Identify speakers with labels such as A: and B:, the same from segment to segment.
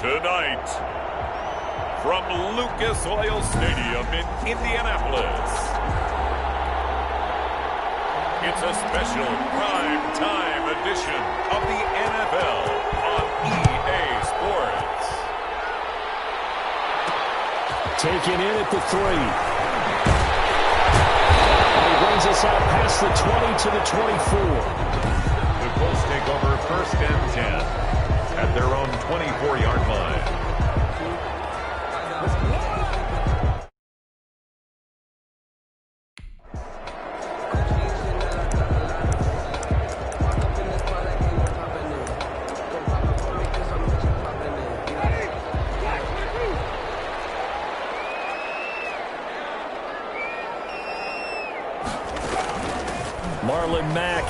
A: Tonight, from Lucas Oil Stadium in Indianapolis, it's a special prime-time edition of the NFL on EA Sports.
B: Taken in at the 3. And he brings us out past the 20 to the 24.
A: The Colts take over 1st and 10 at their own 24-yard line.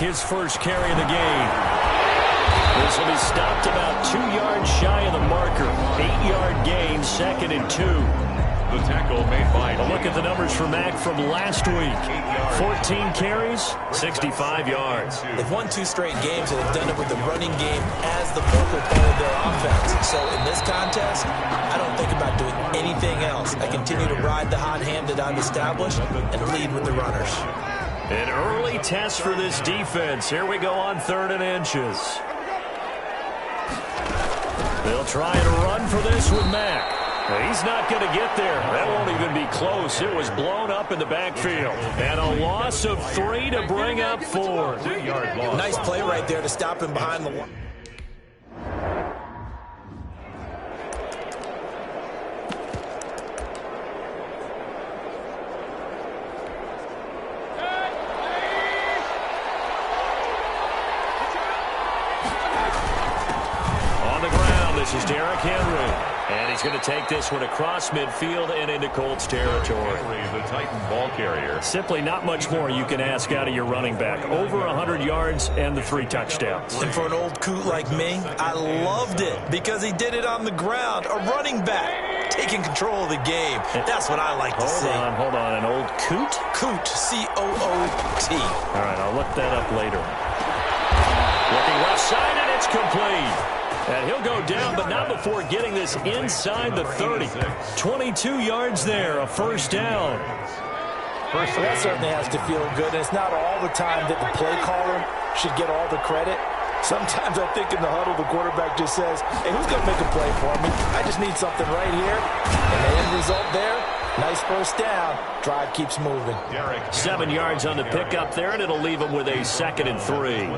B: His first carry of the game. This will be stopped about 2 yards shy of the marker. 8-yard gain, 2nd and 2.
A: The tackle made by...
B: A look at the numbers for Mack from last week. 14 carries, 65 yards.
C: They've won 2 straight games, and they've done it with the running game as the focal point of their offense. So in this contest, I don't think about doing anything else. I continue to ride the hot hand that I've established and lead with the runners.
B: An early test for this defense. Here we go on 3rd and inches. They'll try and run for this with Mack. He's not going to get there. That won't even be close. It was blown up in the backfield. And a loss of 3 to bring up 4.
A: 2-yard loss.
C: Nice play right there to stop him behind the line.
B: This is Derrick Henry. And he's going to take this one across midfield and into Colts territory.
A: The Titan ball carrier.
B: Simply not much more you can ask out of your running back. Over 100 yards and the 3 touchdowns.
C: And for an old coot like me, I loved it because he did it on the ground. A running back taking control of the game. That's what I like to see.
B: Hold on. An old coot?
C: Coot, C-O-O-T.
B: All right, I'll look that up later. Looking left side, and it's complete. And he'll go down, but not before getting this inside the 30. 22 yards there, a first down.
C: Well, that certainly has to feel good. And it's not all the time that the play caller should get all the credit. Sometimes I think in the huddle, the quarterback just says, hey, who's going to make a play for me? I just need something right here. And the end result there, nice first down. Drive keeps moving.
B: 7 yards on the pickup there, and it'll leave them with a 2nd and 3.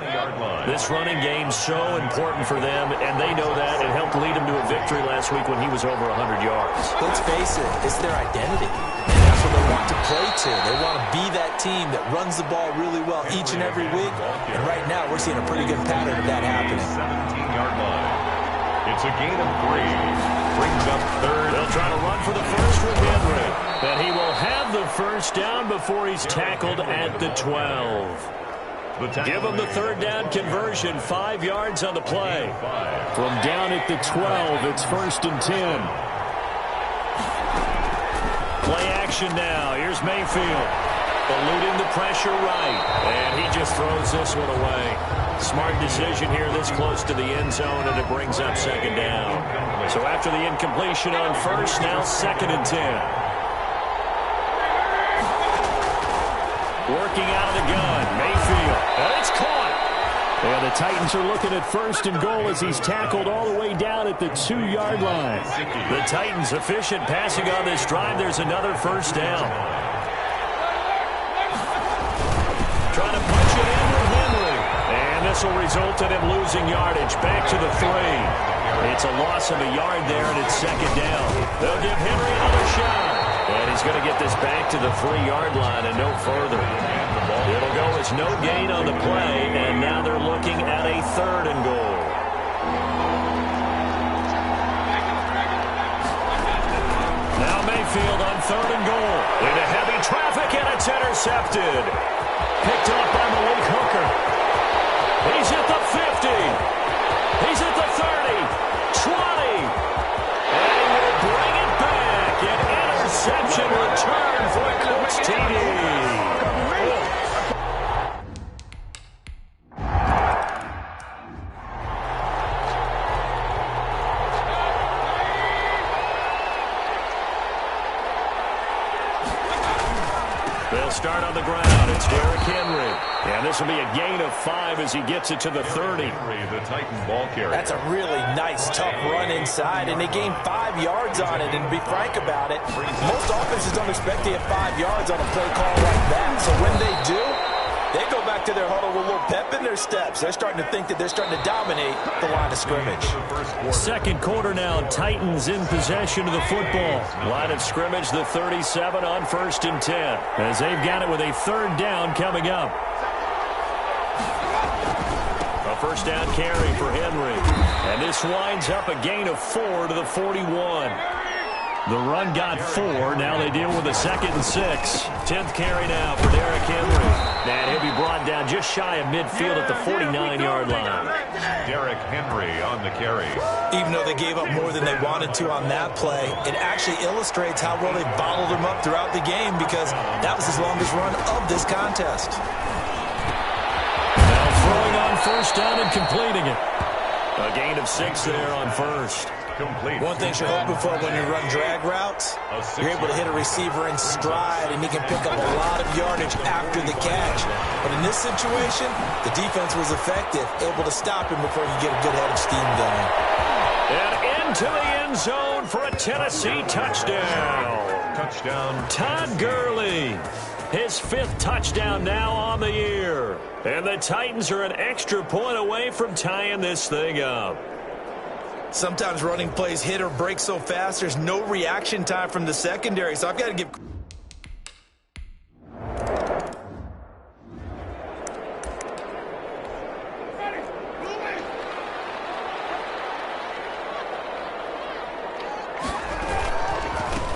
B: This running game's so important for them, and they know that. It helped lead them to a victory last week when he was over 100 yards.
C: Let's face it, it's their identity. And that's what they want to play to. They want to be that team that runs the ball really well each and every week. And right now, we're seeing a pretty good pattern of that happening.
A: 17-yard line. It's a gain of 3. Brings up 3rd.
B: They'll try to run for the first with Henry. And he will have the first down before he's tackled at the 12. Give him the 3rd down conversion. 5 yards on the play. From down at the 12, it's 1st and 10. Play action now. Here's Mayfield. Eluding the pressure right. And he just throws this one away. Smart decision here this close to the end zone, and it brings up 2nd down. So after the incompletion on 1st, now 2nd and 10. Working out of the gun, Mayfield. And it's caught. And the Titans are looking at 1st and goal as he's tackled all the way down at the 2-yard line. The Titans efficient passing on this drive. There's another first down. Trying to punch it in with Henry. And this will result in him losing yardage. Back to the 3. It's a loss of a yard there, and it's 2nd down. They'll give Henry another shot. And he's going to get this back to the 3-yard line and no further. It'll go as no gain on the play, and now they're looking at a 3rd and goal. Now Mayfield on 3rd and goal. Into heavy traffic, and it's intercepted. Picked off by Malik Hooker. He's at the 50. He's at the 30. 20. And he will bring it back. An interception return for a Colts TD. They'll start on the ground. It's Derrick Henry. And this will be a gain of 5 as he gets it to the 30.
A: The Titan ball carrier.
C: That's a really nice, tough run inside, and they gained 5 yards on it. And to be frank about it, most offenses don't expect to get 5 yards on a play call like that. So when they do, they go back to their huddle with a little pep in their steps. They're starting to think that they're starting to dominate the line of scrimmage.
B: Second quarter now, Titans in possession of the football. Line of scrimmage, the 37 on 1st and 10. As they've got it with a 3rd down coming up. A 1st down carry for Henry. And this winds up a gain of 4 to the 41. The run got 4. Now they deal with a 2nd and 6. 10th carry now for Derrick Henry. And he'll be brought down just shy of midfield at the 49-yard line.
A: Derrick Henry on the carry.
C: Even though they gave up more than they wanted to on that play, it actually illustrates how well they bottled him up throughout the game, because that was his longest run of this contest.
B: Now throwing on 1st down and completing it. A gain of 6 there on 1st.
A: Complete.
C: One thing you're hoping for when you run drag routes, you're able to hit a receiver in stride, and he can pick up a lot of yardage after the catch. But in this situation, the defense was effective, able to stop him before he get a good head of steam going.
B: And into the end zone for a Tennessee touchdown.
A: Touchdown.
B: Todd Gurley. His 5th touchdown now on the year. And the Titans are an extra point away from tying this thing up.
C: Sometimes running plays hit or break so fast, there's no reaction time from the secondary. So I've got to give...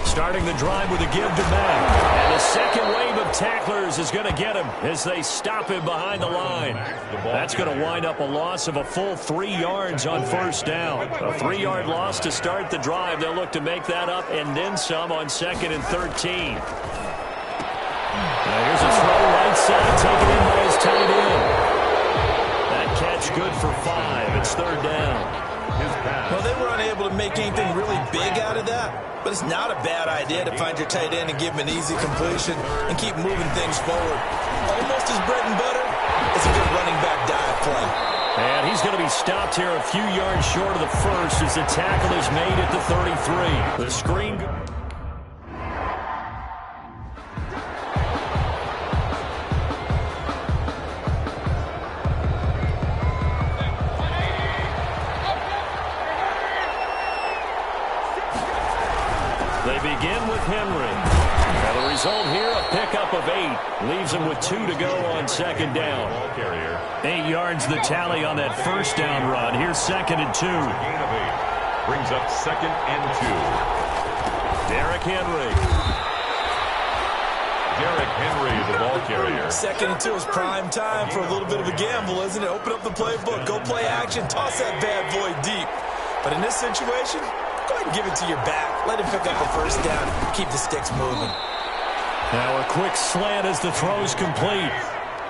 B: Starting the drive with a give to Mack. And the second wave of tacklers is going to get him as they stop him behind the line. That's going to wind up a loss of a full 3 yards on 1st down. A 3-yard loss to start the drive. They'll look to make that up and then some on 2nd and 13. Now here's a throw right side, taken in by his tight end. That catch good for 5. It's 3rd down.
C: Well, they were unable to make anything really big out of that, but it's not a bad idea to find your tight end and give him an easy completion and keep moving things forward. Almost his bread and butter is a good running back dive play.
B: And he's going to be stopped here a few yards short of the 1st as the tackle is made at the 33. The screen... They begin with Henry. Now the result here, a pickup of 8. Leaves him with 2 to go on 2nd down. 8 yards the tally on that 1st down run. Here's 2nd and 2.
A: Gain of 8. Brings up 2nd and 2.
B: Derrick Henry.
A: Derrick Henry, the ball carrier.
C: 2nd and 2 is prime time for a little bit of a gamble, isn't it? Open up the playbook, go play action, toss that bad boy deep. But in this situation, go ahead and give it to your back. Let him pick up a 1st down. Keep the sticks moving.
B: Now a quick slant as the throw's complete.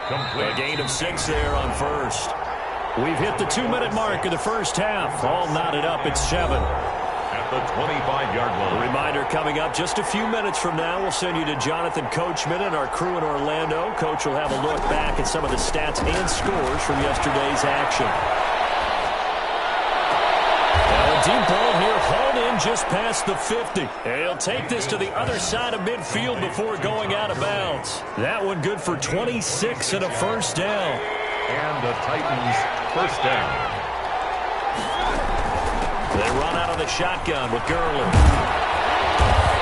B: A gain of 6 there on 1st. We've hit the 2-minute mark of the 1st half. All knotted up at 7.
A: At the 25-yard line.
B: A reminder coming up just a few minutes from now. We'll send you to Jonathan Coachman and our crew in Orlando. Coach will have a look back at some of the stats and scores from yesterday's action. Deep ball here, hauled in just past the 50. And he'll take this to the other side of midfield before going out of bounds. That one good for 26 and a 1st down.
A: And the Titans' 1st down.
B: They run out of the shotgun with Gurley.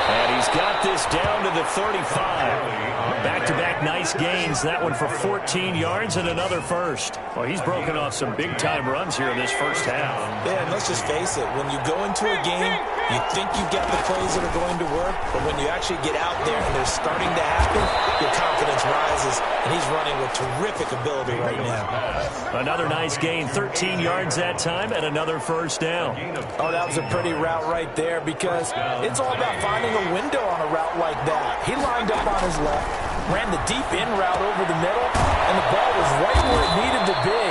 B: And he's got this down to the 35. Back-to-back nice gains. That one for 14 yards and another 1st. Well, he's broken off some big-time runs here in this 1st half.
C: Yeah, and let's just face it. When you go into a game, you think you've got the plays that are going to work, but when you actually get out there and they're starting to happen, your confidence rises, and he's running with terrific ability right now.
B: Another nice gain, 13 yards that time, and another 1st down.
C: Oh, that was a pretty route right there, because it's all about finding a window on a route like that. He lined up on his left, ran the deep in route over the middle, and the ball was right where it needed to be.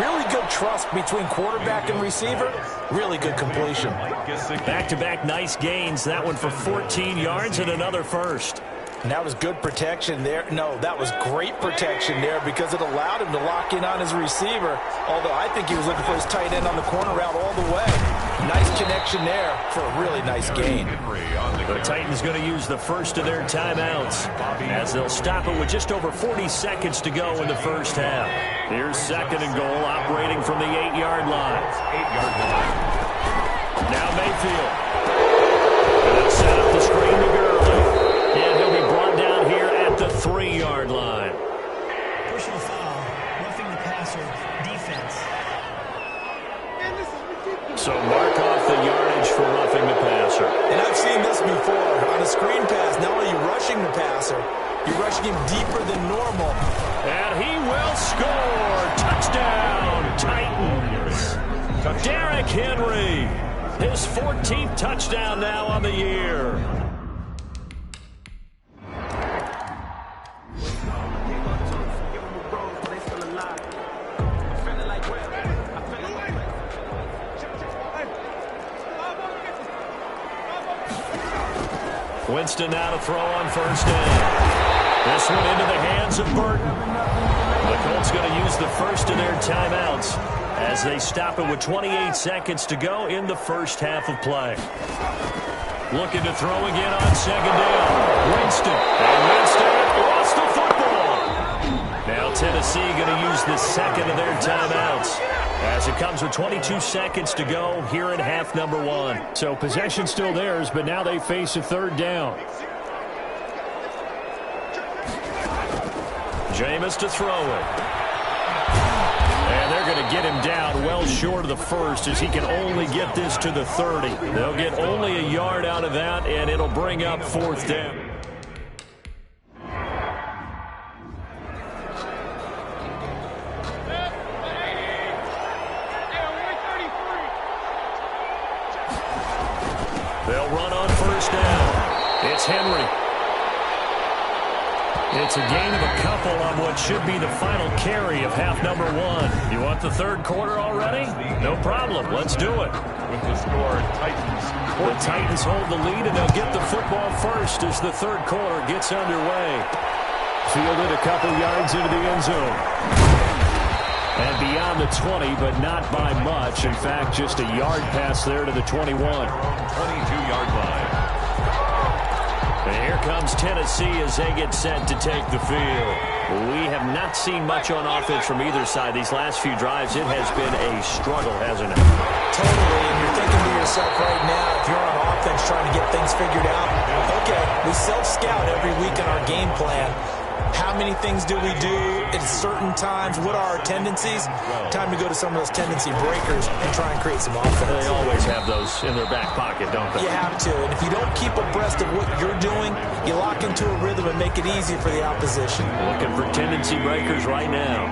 C: Really good trust between quarterback and receiver. Really good completion.
B: Back-to-back nice gains. That one for 14 yards and another 1st.
C: And that was good protection there. No, that was great protection there because it allowed him to lock in on his receiver, although I think he was looking for his tight end on the corner route all the way. Nice connection there for a really nice gain.
B: The Titans going to use the first of their timeouts as they'll stop it with just over 40 seconds to go in the first half. Here's second and goal, operating from the 8-yard line. Now Mayfield. And they'll set up the screen to Gurley. And he'll be brought down here at the 3-yard line.
D: Personal foul, roughing the passer, defense.
B: So mark off the yardage for roughing the passer.
C: And I've seen this before. On a screen pass, not only are you rushing the passer, you're rushing him deeper than normal.
B: And he will score. Touchdown, Titans. Derrick Henry, his 14th touchdown now on the year. Winston now to throw on first down. This one into the hands of Burton. The Colts going to use the first of their timeouts as they stop it with 28 seconds to go in the first half of play. Looking to throw again on second down. Winston. And Winston lost the football. Now Tennessee going to use the second of their timeouts as it comes with 22 seconds to go here in half number one. So possession still theirs, but now they face a third down. Jameis to throw it. And they're going to get him down well short of the first as he can only get this to the 30. They'll get only a yard out of that, and it'll bring up fourth down. They'll run on first down. It's Henry. It's a gain of a couple on what should be the final carry of half number one. You want the third quarter already? No problem. Let's do it.
A: With the score, Titans.
B: The Titans hold the lead, and they'll get the football first as the third quarter gets underway. Fielded a couple yards into the end zone. And beyond the 20, but not by much. In fact, just a yard pass there to the 21.
A: 22-yard line.
B: And here comes Tennessee as they get set to take the field. We have not seen much on offense from either side these last few drives. It has been a struggle, hasn't it?
C: Totally, and you're thinking to yourself right now, if you're on offense trying to get things figured out, okay, we self-scout every week in our game plan. How many things do we do at certain times? What are our tendencies? Time to go to some of those tendency breakers and try and create some offense.
B: They always have those in their back pocket, don't they?
C: You have to. And if you don't keep abreast of what you're doing, you lock into a rhythm and make it easy for the opposition.
B: Looking for tendency breakers right now.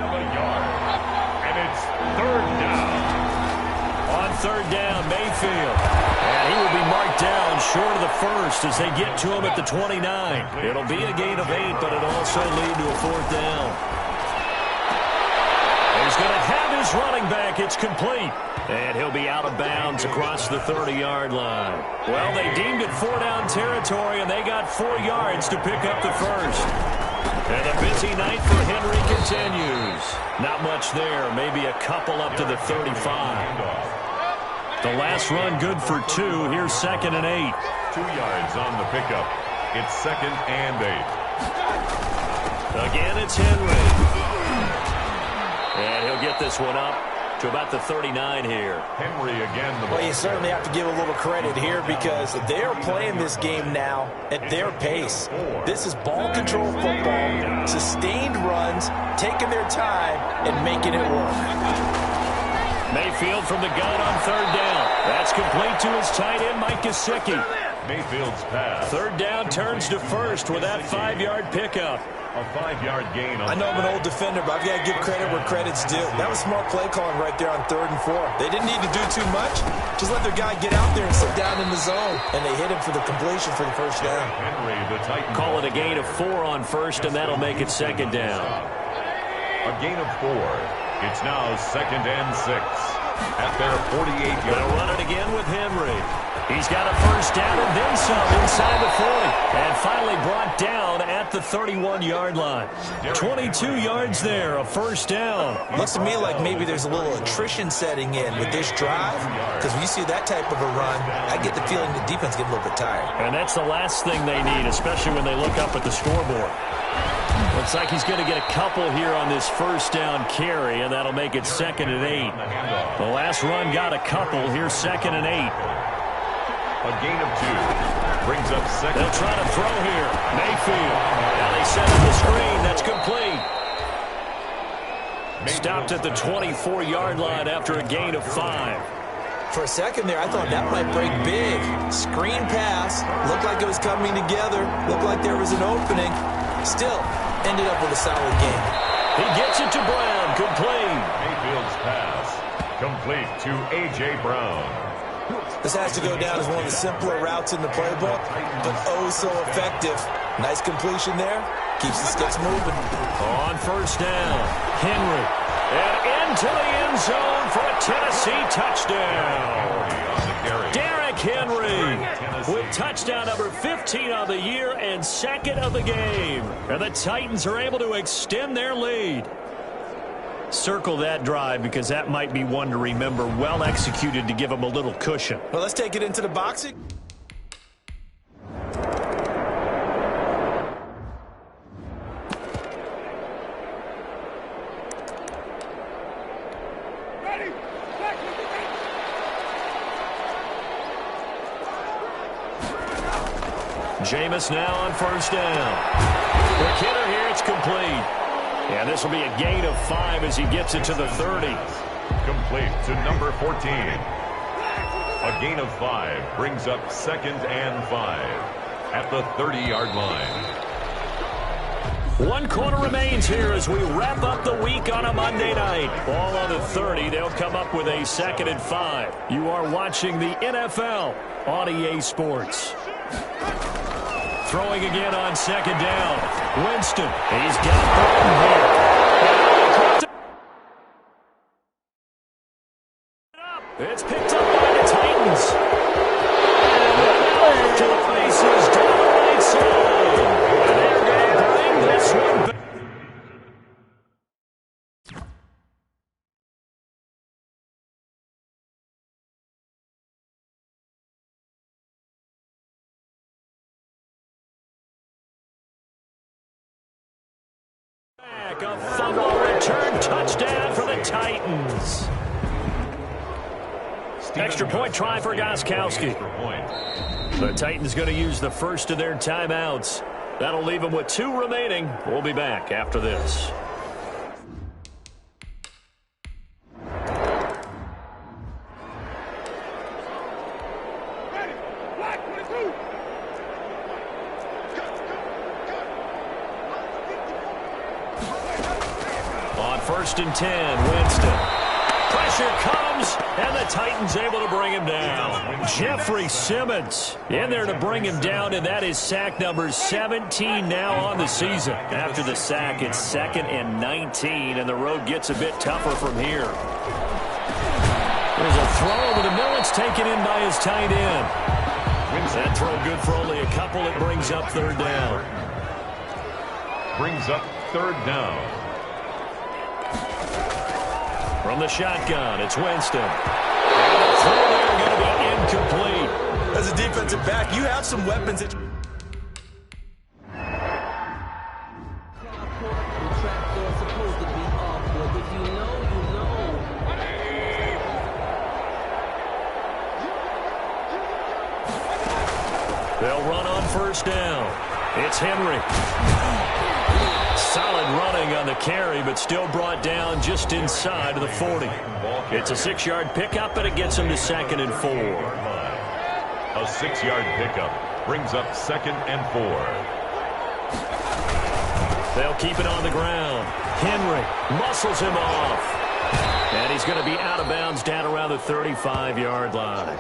A: And it's third down.
B: On third down, Mayfield. And he will be marked down short of the first as they get to him at the 29. It'll be a gain of 8, but it'll also lead to a fourth down. He's going to have his running back. It's complete. And he'll be out of bounds across the 30-yard line. Well, they deemed it 4-down territory, and they got 4 yards to pick up the first. And a busy night for Henry continues. Not much there. Maybe a couple up to the 35. The last run good for 2. Here's second and 8.
A: 2 yards on the pickup. It's second and 8.
B: Again, it's Henry. And he'll get this one up to about the 39 here.
A: Henry again.
C: Well, you certainly have to give a little credit here because they're playing this game now at their pace. This is ball control football, sustained runs, taking their time, and making it work.
B: Mayfield from the gun on third down. That's complete to his tight end, Mike Gesicki.
A: Mayfield's pass.
B: Third down turns to first with that 5-yard pickup.
A: A 5-yard gain.
C: I know I'm an old defender, but I've got to give credit where credit's due. That was smart play calling right there on 3rd and 4. They didn't need to do too much. Just let their guy get out there and sit down in the zone. And they hit him for the completion for the first down.
A: Henry, the Titan.
B: Call it a gain of 4 on first, and that'll make it second down.
A: A gain of 4. It's now second and 6. at their 48-yard line.
B: They'll run it again with Henry. He's got a first down and then some inside the 40. And finally brought down at the 31-yard line. 22 yards there, a first down.
C: Looks to me like maybe there's a little attrition setting in with this drive, because when you see that type of a run, I get the feeling the defense get a little bit tired.
B: And that's the last thing they need, especially when they look up at the scoreboard. Looks like he's going to get a couple here on this first down carry, and that'll make it 2nd and 8. The last run got a couple. Here's 2nd and 8.
A: A gain of 2. Brings up second.
B: They'll try to throw here. Mayfield. Now they set up the screen. That's complete. Stopped at the 24-yard line after a gain of 5.
C: For a second there, I thought that might break big. Screen pass. Looked like it was coming together. Looked like there was an opening. Still, ended up with a solid game.
B: He gets it to Brown. Complete.
A: Mayfield's pass. Complete to A.J. Brown.
C: This has to go down as one of the simpler routes in the playbook, but oh so effective. Nice completion there. Keeps the sticks moving.
B: On first down, Henry. And into the end zone for a Tennessee touchdown. Derrick Henry with touchdown number 15 on the year and 2nd of the game. And the Titans are able to extend their lead. Circle that drive because that might be one to remember. Well executed to give them a little cushion.
C: Well, let's take it into the boxing.
B: Jameis now on first down. Quick hitter here, it's complete. And this will be a gain of 5 as he gets it to the 30.
A: Complete to number 14. A gain of 5 brings up 2nd and 5 at the 30-yard line.
B: 1 quarter remains here as we wrap up the week on a Monday night. Ball on the 30. They'll come up with a 2nd and 5. You are watching the NFL on EA Sports. Throwing again on 2nd down. Winston. He's got Burton here. It's picked up by the Titans. To the faces down the right side. They're going to bring this one back. A fumble return touchdown for the Titans. Extra point try for Gostkowski. The Titans going to use the first of their timeouts. That'll leave them with 2 remaining. We'll be back after this. On 1st and 10, Winston. Pressure comes, and the Titans able to bring him down. Jeffrey Simmons in there to bring him down, and that is sack number 17 now on the season. After the sack, it's 2nd and 19, and the road gets a bit tougher from here. There's a throw over the middle. It's taken in by his tight end. That throw good for only a couple. It brings up 3rd down.
A: Brings up 3rd down.
B: From the shotgun, it's Winston. And the throw there going to be incomplete.
C: As a defensive back, you have some weapons that...
B: They'll run on first down. It's Henry. Solid running on the carry, but still brought down just inside of the 40. It's a 6-yard pickup, and it gets him to 2nd and 4.
A: A 6-yard pickup brings up 2nd and 4.
B: They'll keep it on the ground. Henry muscles him off. And he's going to be out of bounds down around the 35-yard line.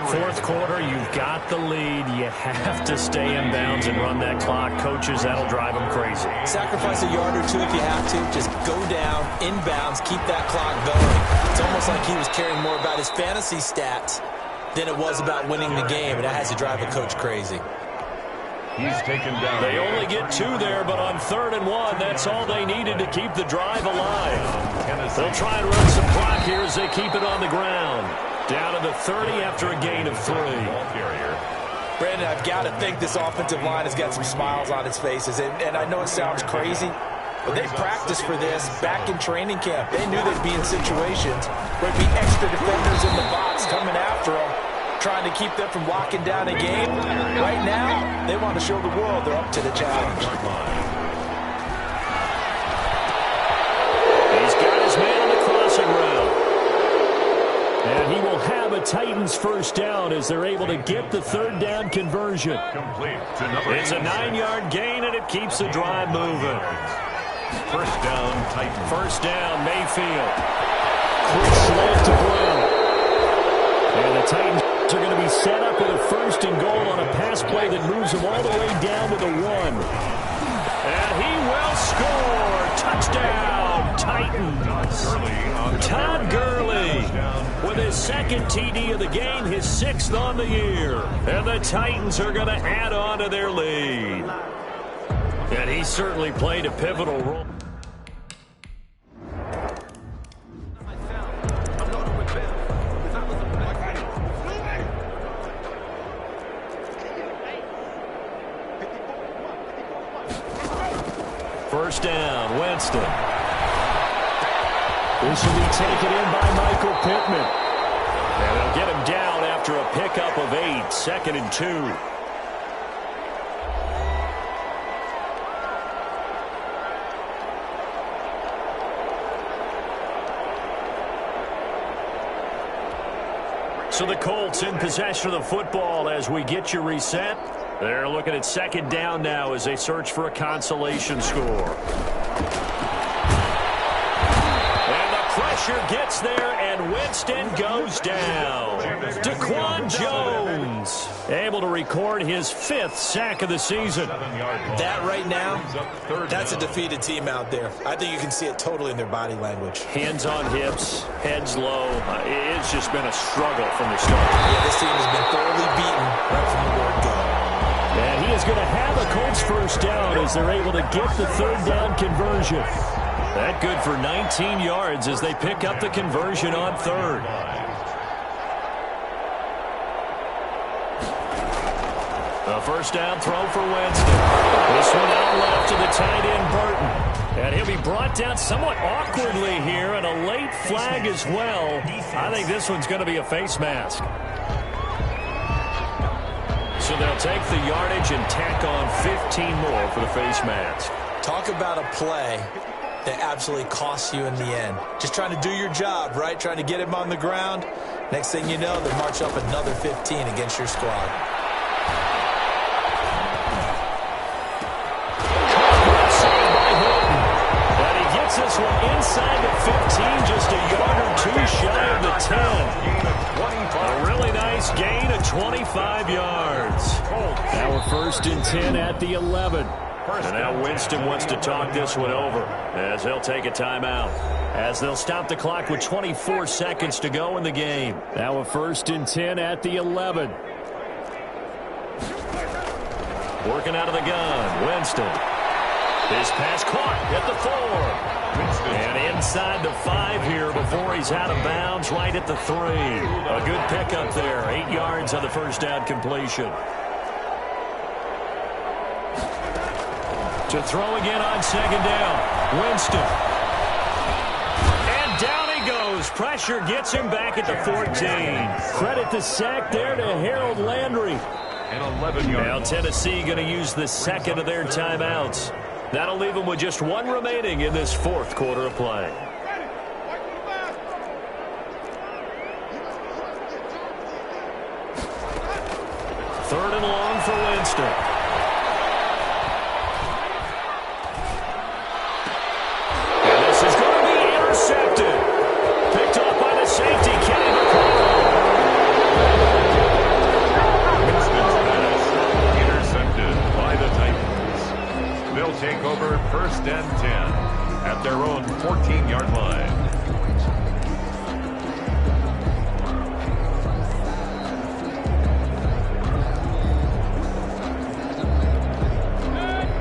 B: Fourth quarter, you've got the lead. You have to stay in bounds and run that clock. Coaches, that'll drive them crazy.
C: Sacrifice a yard or two if you have to. Just go down, in bounds, keep that clock going. It's almost like he was caring more about his fantasy stats than it was about winning the game, and that has to drive a coach crazy.
A: He's taken down.
B: They only get 2 there, but on 3rd and 1, that's all they needed to keep the drive alive. They'll try and run some clock here as they keep it on the ground. Down to the 30 after a gain of 3.
C: Brandon, I've got to think this offensive line has got some smiles on its faces, and I know it sounds crazy, but they practiced for this back in training camp. They knew they'd be in situations where there'd be extra defenders in the box coming after them, trying to keep them from locking down a game. Right now, they want to show the world they're up to the challenge.
B: He's got his man on the crossing route. And he will have a Titans first down as they're able to get the 3rd down conversion. It's a 9-yard gain, and it keeps the drive moving.
A: First down, Titans.
B: First down, Mayfield. Quick slant to Brown. And the Titans are going to be set up with a 1st and goal on a pass play that moves them all the way down to the 1. And he will score. Touchdown, Titans. Todd Gurley with his 2nd TD of the game, his 6th on the year. And the Titans are going to add on to their lead. And he certainly played a pivotal role. First down, Winston. This will be taken in by Michael Pittman. And they'll get him down after a pickup of 8, 2nd and 2. So the Colts in possession of the football as we get you reset. They're looking at 2nd down now as they search for a consolation score. And the pressure gets there, and Winston goes down. Daquan Jones able to record his 5th sack of the season.
C: That right now, that's a defeated team out there. I think you can see it totally in their body language.
B: Hands on hips, heads low. It's just been a struggle from the start.
C: Yeah, this team has been thoroughly beaten right from the word go.
B: And he is going to have a Colts first down as they're able to get the 3rd down conversion. That good for 19 yards as they pick up the conversion on 3rd. A first down throw for Winston. This one out left to the tight end, Burton. And he'll be brought down somewhat awkwardly here, and a late flag as well. I think this one's going to be a face mask. So they'll take the yardage and tack on 15 more for the face mask.
C: Talk about a play that absolutely costs you in the end. Just trying to do your job, right? Trying to get him on the ground. Next thing you know, they march up another 15 against your squad.
B: And he gets this one inside the 15, just a yard or 2 shy of the 10. A really nice gain of 25 yards. Now we're 1st and 10 at the 11. And now Winston wants to talk this one over as they'll take a timeout. As they'll stop the clock with 24 seconds to go in the game. Now a 1st and 10 at the 11. Working out of the gun, Winston. His pass caught at the 4. And inside the 5 here before he's out of bounds, right at the 3. A good pickup there. 8 yards on the first down completion. To throw again on 2nd down. Winston. And down he goes. Pressure gets him back at the 14. Credit the sack there to Harold Landry.
A: And 11 yards.
B: Now Tennessee going to use the 2nd of their timeouts. That'll leave them with just 1 remaining in this 4th quarter of play. Third and long for Winston. And this is going to be intercepted.
A: first and 10 at their own 14-yard line.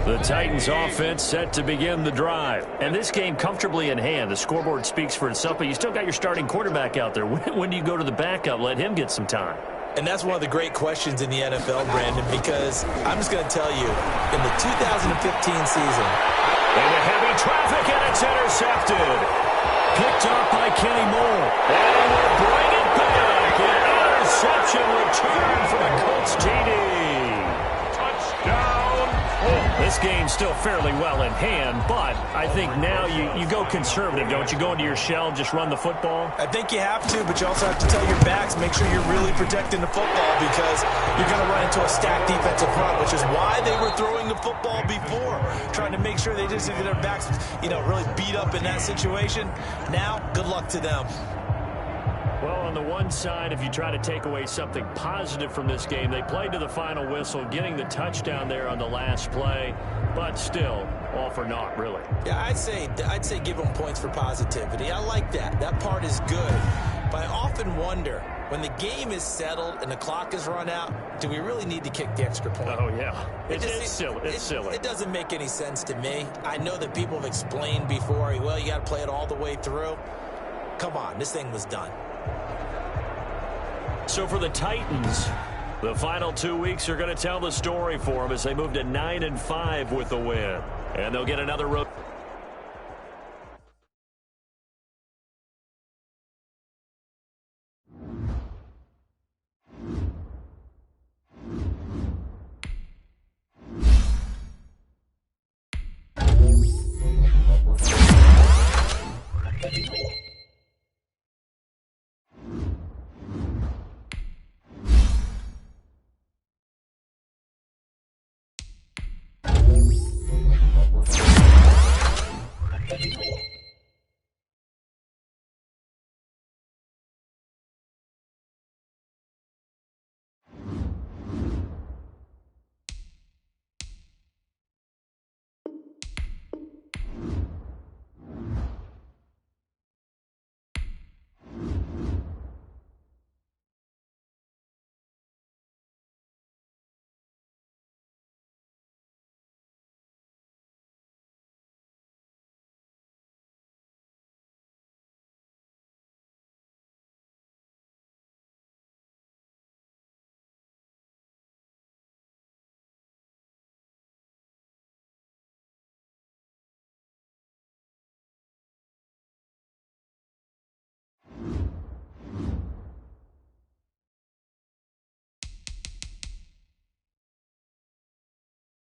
B: The Titans offense set to begin the drive. And this game comfortably in hand. The scoreboard speaks for itself, but you still got your starting quarterback out there. When do you go to the backup? Let him get some time.
C: And that's one of the great questions in the NFL, Brandon, because I'm just going to tell you, in the 2015 season,
B: into heavy traffic, and it's intercepted. Picked up by Kenny Moore. And he will bring it back. An interception return for the Colts TD. Touchdown. This game's still fairly well in hand, but I think now you go conservative, don't you? Go into your shell, just run the football?
C: I think you have to, but you also have to tell your backs, make sure you're really protecting the football because you're going to run into a stacked defensive front, which is why they were throwing the football before, trying to make sure they just get their backs, really beat up in that situation. Now, good luck to them.
B: Well, on the one side, if you try to take away something positive from this game, they played to the final whistle, getting the touchdown there on the last play, but still, all for naught, really.
C: Yeah, I'd say give them points for positivity. I like that. That part is good. But I often wonder, when the game is settled and the clock is run out, do we really need to kick the extra point?
B: Oh, yeah. It's silly. It's silly.
C: It doesn't make any sense to me. I know that people have explained before, well, you got to play it all the way through. Come on, this thing was done.
B: So for the Titans, the final 2 weeks are going to tell the story for them as they move to 9-5 with the win. And they'll get another road.